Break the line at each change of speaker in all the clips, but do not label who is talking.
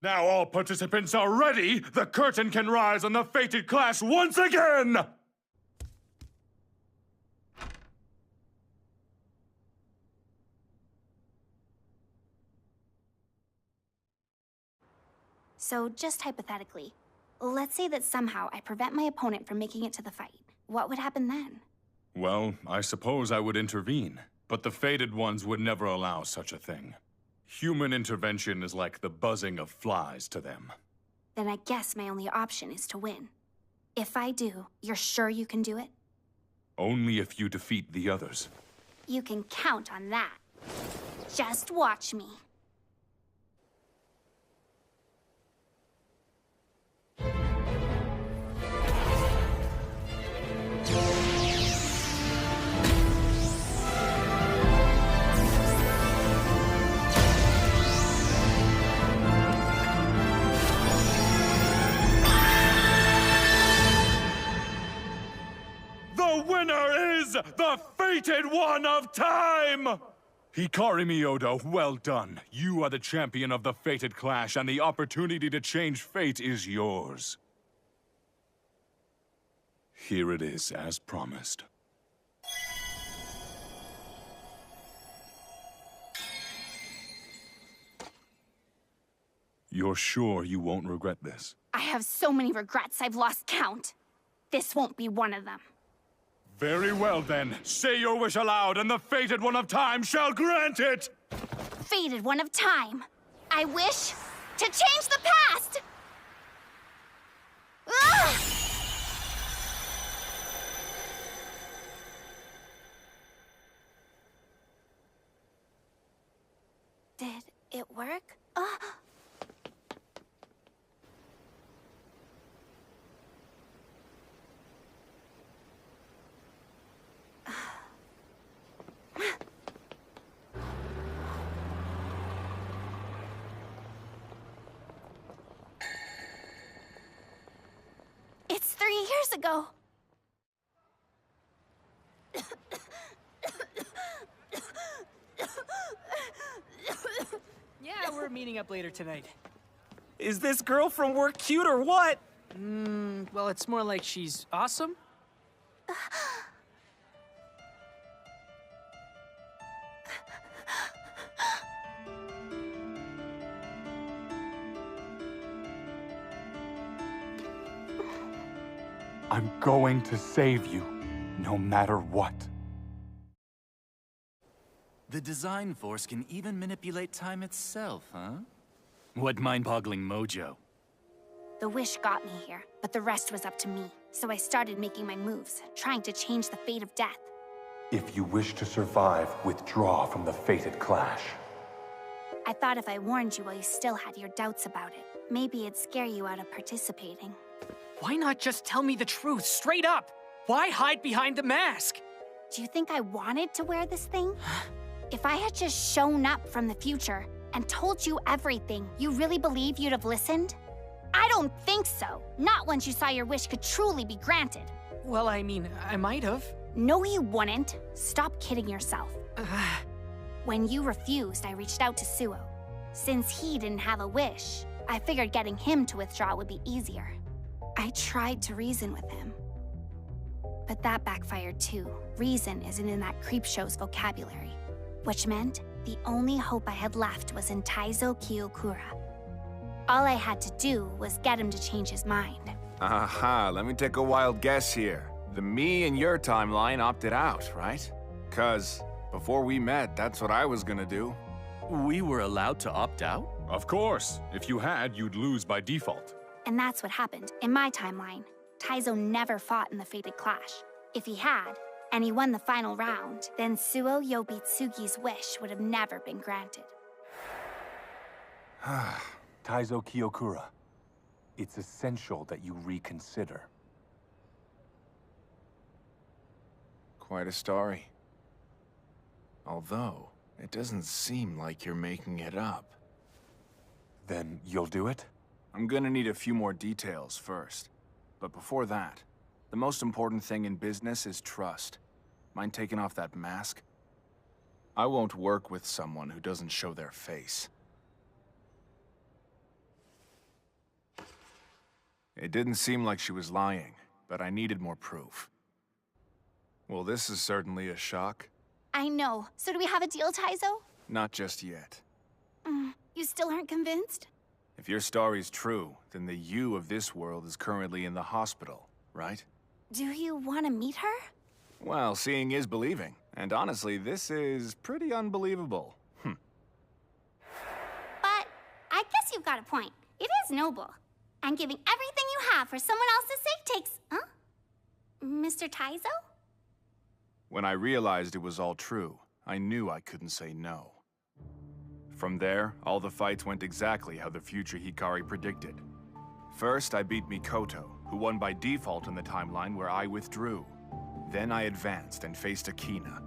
Now all participants are ready! The curtain can rise on the fated clash once again!
So, just hypothetically, let's say that somehow I prevent my opponent from making it to the fight. What would happen then?
Well, I suppose I would intervene, but the fated ones would never allow such a thing. Human intervention is like the buzzing of flies to them.
Then I guess my only option is to win. If I do, you're sure you can do it?
Only if you defeat the others.
You can count on that. Just watch me.
The winner is the fated one of time! Hikari Myodo, well done. You are the champion of the fated clash, and the opportunity to change fate is yours. Here it is, as promised. You're sure you won't regret this?
I have so many regrets I've lost count. This won't be one of them.
Very well then. Say your wish aloud, and the fated one of time shall grant it!
Fated one of time. I wish to change the past! Ugh! Did it work? It's 3 years ago.
Yeah, we're meeting up later tonight. Is this girl from work cute or what? Well, it's more like she's awesome.
I'm going to save you, no matter what.
The design force can even manipulate time itself, huh? What mind-boggling mojo.
The wish got me here, but the rest was up to me. So I started making my moves, trying to change the fate of death.
If you wish to survive, withdraw from the fated clash.
I thought if I warned you while you still had your doubts about it, maybe it'd scare you out of participating.
Why not just tell me the truth, straight up? Why hide behind the mask?
Do you think I wanted to wear this thing? If I had just shown up from the future and told you everything, you really believe you'd have listened? I don't think so. Not once you saw your wish could truly be granted.
Well, I mean, I might have.
No, you wouldn't. Stop kidding yourself. When you refused, I reached out to Suo. Since he didn't have a wish, I figured getting him to withdraw would be easier. I tried to reason with him. But that backfired too. Reason isn't in that creepshow's vocabulary. Which meant the only hope I had left was in Taizo Kiyokura. All I had to do was get him to change his mind.
Aha, let me take a wild guess here. The me in your timeline opted out, right? 'Cause before we met, that's what I was gonna do.
We were allowed to opt out?
Of course. If you had, you'd lose by default.
And that's what happened. In my timeline, Taizo never fought in the fated clash. If he had, and he won the final round, then Suo Yobitsugi's wish would have never been granted.
Taizo Kiyokura, it's essential that you reconsider.
Quite a story. Although, it doesn't seem like you're making it up.
Then you'll do it?
I'm gonna need a few more details first. But before that, the most important thing in business is trust. Mind taking off that mask? I won't work with someone who doesn't show their face. It didn't seem like she was lying, but I needed more proof. Well, this is certainly a shock.
I know. So do we have a deal, Taizo?
Not just yet.
You still aren't convinced?
If your story's true, then the you of this world is currently in the hospital, right?
Do you want to meet her?
Well, seeing is believing. And honestly, this is pretty unbelievable.
But I guess you've got a point. It is noble. And giving everything you have for someone else's sake takes... Huh? Mr. Taizo?
When I realized it was all true, I knew I couldn't say no. From there, all the fights went exactly how the future Hikari predicted. First, I beat Mikoto, who won by default in the timeline where I withdrew. Then I advanced and faced Akina.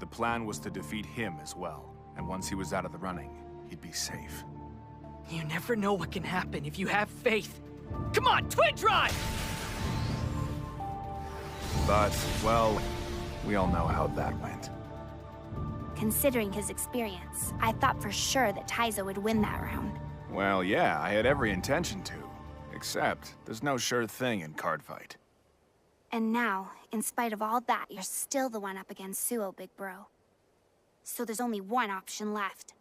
The plan was to defeat him as well, and once he was out of the running, he'd be safe.
You never know what can happen if you have faith. Come on, Twin Drive!
But, well, we all know how that went.
Considering his experience, I thought for sure that Taizo would win that round.
Well, yeah, I had every intention to. Except, there's no sure thing in Cardfight.
And now, in spite of all that, you're still the one up against Suo, big bro. So there's only one option left.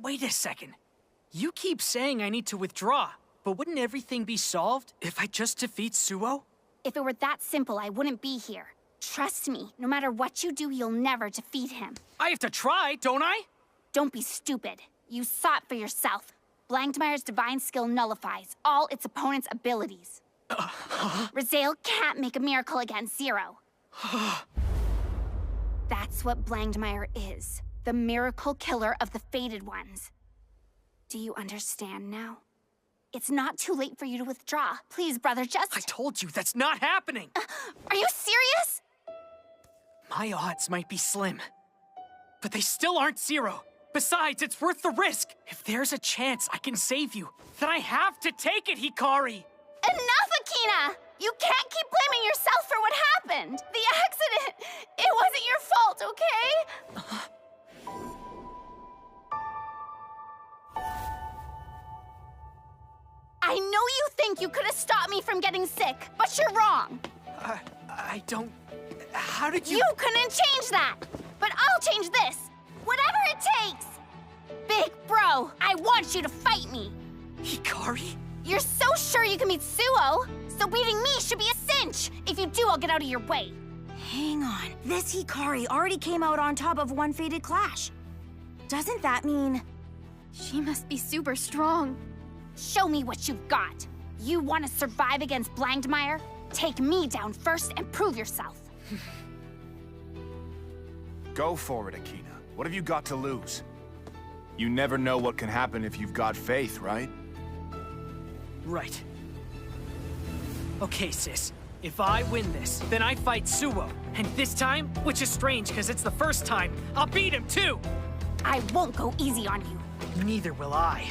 Wait a second. You keep saying I need to withdraw, but wouldn't everything be solved if I just defeat Suo?
If it were that simple, I wouldn't be here. Trust me, no matter what you do, you'll never defeat him.
I have to try, don't I?
Don't be stupid. You saw it for yourself. Blankmeyer's divine skill nullifies all its opponent's abilities. Raziel can't make a miracle against Zero. That's what Blankmeyer is. The miracle killer of the Fated Ones. Do you understand now? It's not too late for you to withdraw. Please, brother, just...
I told you, that's not happening!
Are you serious?
My odds might be slim, but they still aren't zero. Besides, it's worth the risk. If there's a chance I can save you, then I have to take it, Hikari!
Enough, Akina! You can't keep blaming yourself for what happened. The accident, it wasn't your fault, okay? I know you think you could have stopped me from getting sick, but you're wrong.
I don't... How did you...
You couldn't change that! But I'll change this! Whatever it takes! Big bro, I want you to fight me!
Hikari?
You're so sure you can beat Suo, so beating me should be a cinch! If you do, I'll get out of your way.
Hang on. This Hikari already came out on top of one fated clash. Doesn't that mean...
She must be super strong. Show me what you've got. You want to survive against Blankmeyer? Take me down first and prove yourself.
Go for it, Akina. What have you got to lose? You never know what can happen if you've got faith, right?
Right. Okay, sis. If I win this, then I fight Suo. And this time, which is strange because it's the first time, I'll beat him too!
I won't go easy on you.
Neither will I.